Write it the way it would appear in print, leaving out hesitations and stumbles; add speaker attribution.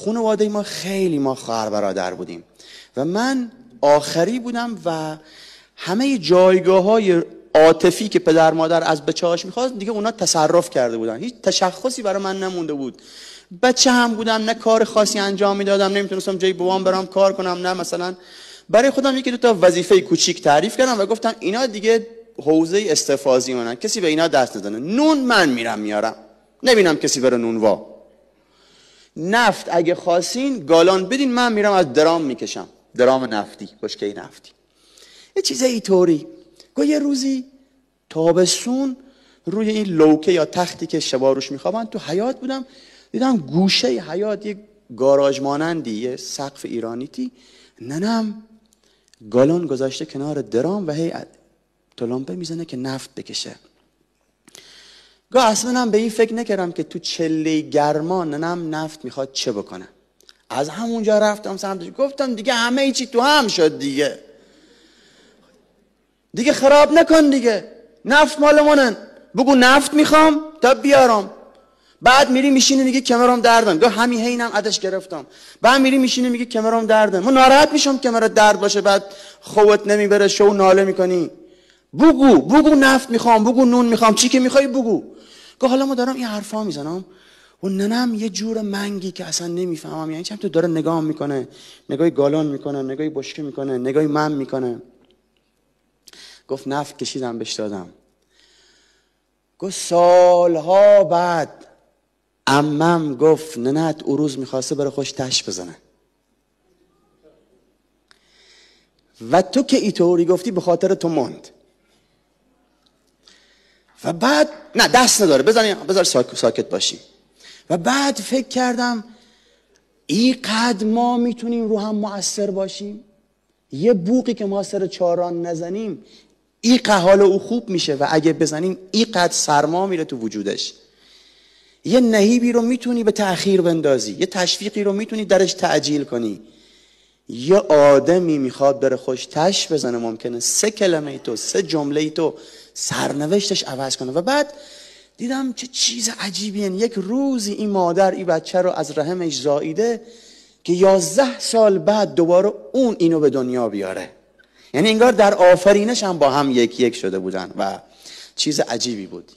Speaker 1: خانواده ما خیلی ما خواهر برادر بودیم و من آخری بودم و همه جایگاه‌های عاطفی که پدر مادر از بچه‌هاش می‌خواست دیگه اونا تصرف کرده بودن. هیچ تشخصی برای من نمونده بود. بچه هم بودم، نه کار خاصی انجام میدادم، نمیتونستم جای بابام برام کار کنم، نه مثلا برای خودم یکی دو تا وظیفه کوچیک تعریف کردم و گفتم اینا دیگه حوزه استفاضی منن، کسی به اینا دست نزنه. نون من میرم میارم، نبینم کسی بره نون وا. نفت اگه خواستین گالان بدین، من میرم از درام میکشم، درام نفتی، بشکه نفتی. یه چیز اینطوری. یه روزی تابستون روی این لوکه یا تختی که شبا روش میخوابن تو حیاط بودم، دیدم گوشه حیاط یک گاراژ مانندی، یه سقف ایرانیتی، ننم گالون گذاشته کنار درام و هی تلمبه میزنه که نفت بکشه. گاه اصلا به این فکر نکردم که تو چله گرما ننم نفت میخواد چه بکنه. از همونجا رفتم سمتش، گفتم دیگه همه چی تو هم شد دیگه خراب نکن دیگه، نفت مال منن، بگو نفت میخوام تا بیارم. بعد میری میشینه میگه کمرم دردن، گاه همین هینم عدش گرفتم. بعد میری میشینه میگه کمرم دردن، من ناراحت میشم کمرت درد باشه، بعد خوت نمیبره شو ناله میکنی. بگو نفت میخوام، بگو نون میخوام، چی که میخوای بگو. گاه حالا ما دارم این حرفا میزنم و ننم یه جور منگی که اصلا نمیفهمم، یعنی چم تو داره نگاه میکنه، نگاهی گالون میکنه، نگاهی بشکه میکنه، نگاهی من میکنه. گفت نفت کشیدم بهش دادم. گفت سالها بعد عمم گفت ننت او روز میخواسته بره خوش تش بزنه و تو که اینطوری گفتی به خاطر تو موند. و بعد نه دست نداره، بذار ساکت باشیم. و بعد فکر کردم اینقدر ما میتونیم رو هم مؤثر باشیم. یه بوقی که ما سر چاران نزنیم اینقدر حال او خوب میشه و اگه بزنیم اینقدر سرما میره تو وجودش. یه نهیبی رو میتونی به تأخیر بندازی، یه تشویقی رو میتونی درش تعجیل کنی. یه آدمی میخواد بره خوش تش بزنه، ممکنه 3 کلمه تو 3 جمله تو سرنوشتش عوض کنه. و بعد دیدم چه چیز عجیبیه. یک روزی این مادر این بچه رو از رحمش زاییده که 11 سال بعد دوباره اون اینو به دنیا بیاره. یعنی انگار در آفرینش هم با هم یک شده بودن و چیز عجیبی بود.